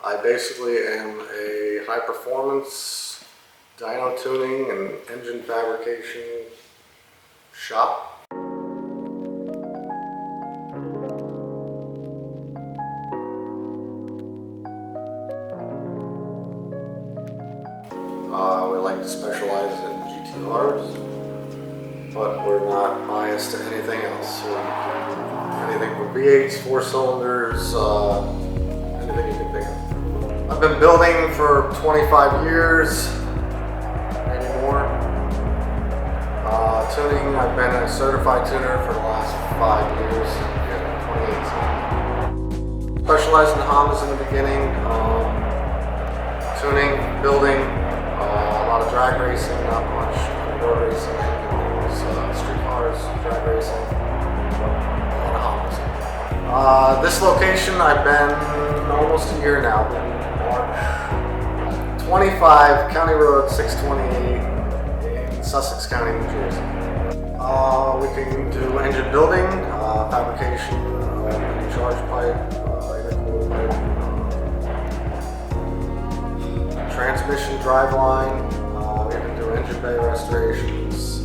I basically am a high performance dyno tuning and engine fabrication shop. We like to specialize in GTRs, but we're not biased to anything else. Anything from V8s, 4 cylinders, anything you can think of. I've been building for 25 years, maybe more. Tuning, I've been a certified tuner for the last 5 years, 2018. Specialized in Hondas in the beginning, tuning, building, a lot of drag racing, not much road racing, street cars, drag racing, a lot of Hondas. This location I've been almost a year now, been March 25 County Road 628 in Sussex County, New Jersey. We can do engine building, fabrication, charge pipe, intercooler pipe, transmission driveline. We can do engine bay restorations.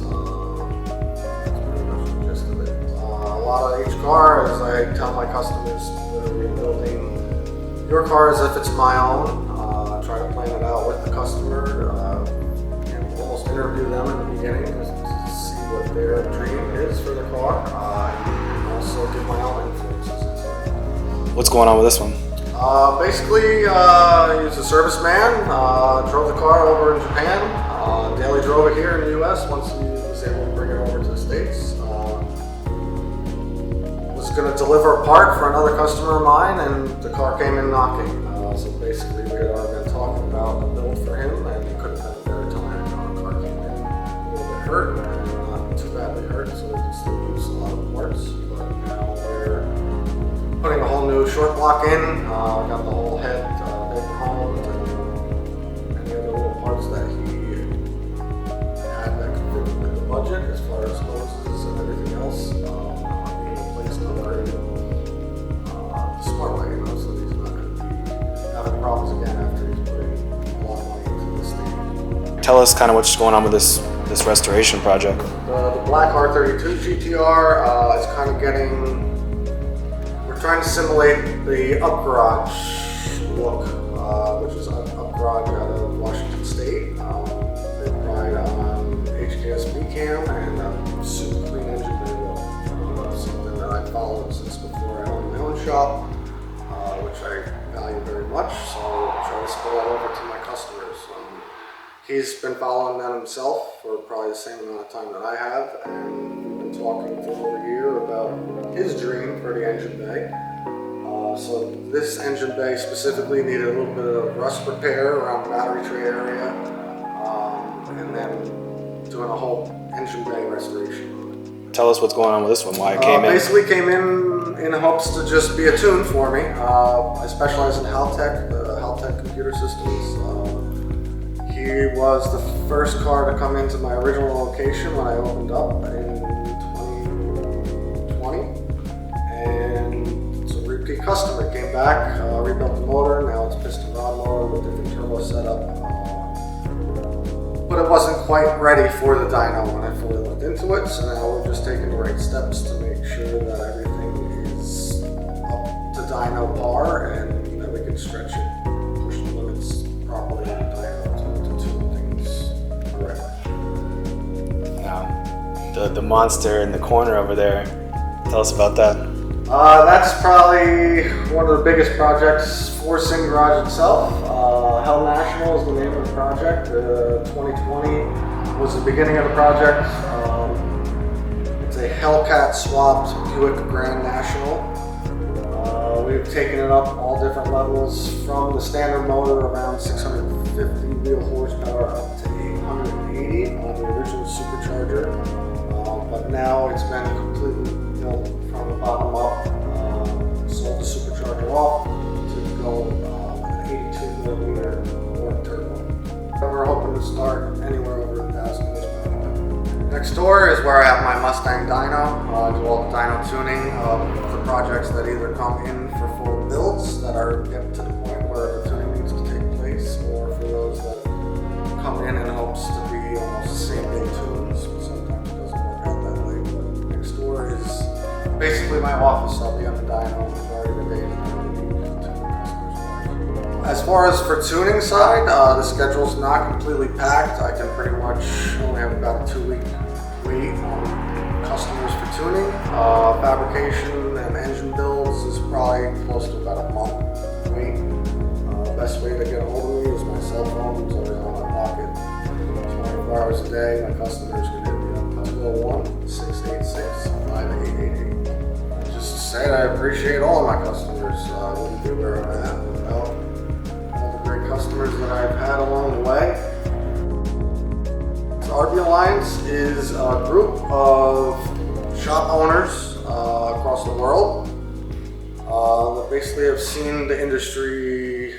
That's pretty much the gist of it. A lot of each car, as I tell my customers, literally building your car as if it's my own. Try to plan it out with the customer and almost interview them in the beginning to see what their dream is for the car. And also give my own influences into it. What's going on with this one? Basically, he was a serviceman, drove the car over in Japan, daily drove it here in the US once he was able to bring it over to the States. Was going to deliver a part for another customer of mine, and the car came in knocking. So basically we had already been talking about a build for him, and it couldn't have been a better time. The car came in a little bit hurt, and not too badly hurt, so we can still use a lot of parts. But now we're putting a whole new short block in, got the whole head paper homed, and any other little parts that he had that could fit with the budget as far as hoses and everything else. Being replaced upgraded the smart way, so he's not going to be having problems again after he's putting a lot of money into this thing. Tell us kind of what's going on with this restoration project. The black R32 GTR is kind of getting. Trying to simulate the up garage look, which is up garage out of Washington State. They ride on HKSB cam and a super clean engine bay look. Something that I've followed since before I owned my own shop, which I value very much. So I try to spill that over to my customers. He's been following that himself for probably the same amount of time that I have, and we've been talking for over a year about his dream for the engine bay. So this engine bay specifically needed a little bit of rust repair around the battery tray area, and then doing a whole engine bay restoration. Tell us what's going on with this one, why it came in. Basically came in hopes to just be a tune for me. I specialize in Haltech, Haltech computer systems. He was the first car to come into my original location when I opened up in 2020, and it's a repeat customer. Came back, rebuilt the motor. Now it's piston rod motor with different turbo setup, but it wasn't quite ready for the dyno when I fully looked into it. So now we're just taking the right steps to make sure that everything is up to dyno par, and that we can stretch it, push the limits properly in the dyno. The monster in the corner over there. Tell us about that. That's probably one of the biggest projects for SYNGARAGE itself. Hell National is the name of the project. 2020 was the beginning of the project. It's a Hellcat swapped Buick Grand National. We've taken it up all different levels from the standard motor around 650 wheel horsepower up to 880 on the original supercharger. But now it's been completely built from the bottom up. Sold the supercharger off to go with an 82mm Ford turbo. We're hoping to start anywhere over 1,000 horsepower. Next door is where I have my Mustang dyno. I do all the dyno tuning of the projects that either come in for full builds that are getting to the point where the basically my office. I'll be on the dyno majority of the days. As far as for tuning side, the schedule's not completely packed. I can pretty much only have about a 2-week wait on customers for tuning. Fabrication and engine builds is probably close to about a month wait. Best way to get a hold of me is my cell phone. It's always on my pocket. 24 hours a day. My customers can hit me up 201-686-5888. Just to say that I appreciate all of my customers. I wouldn't be where I'm at without all the great customers that I've had along the way. So RB Alliance is a group of shop owners across the world that basically have seen the industry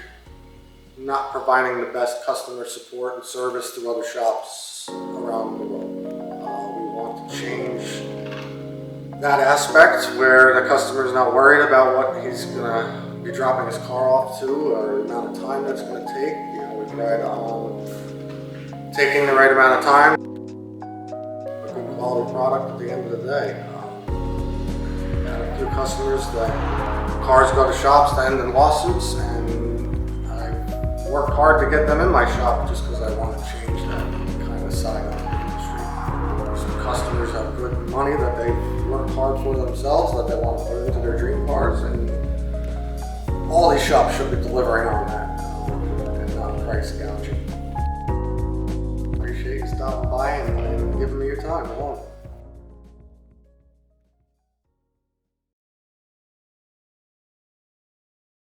not providing the best customer support and service to other shops around the world. We want to change that aspect where the customer is not worried about what he's gonna be dropping his car off to or the amount of time that's gonna take. You know, we pride on taking the right amount of time, a good quality product at the end of the day. I have a few customers that cars go to shops that end in lawsuits, and worked hard to get them in my shop just because I want to change that kind of side of the industry. Some customers have good money that they've worked hard for themselves, that they want to put into their dream cars, and all these shops should be delivering on that and not price gouging. Appreciate you stopping by and giving me your time.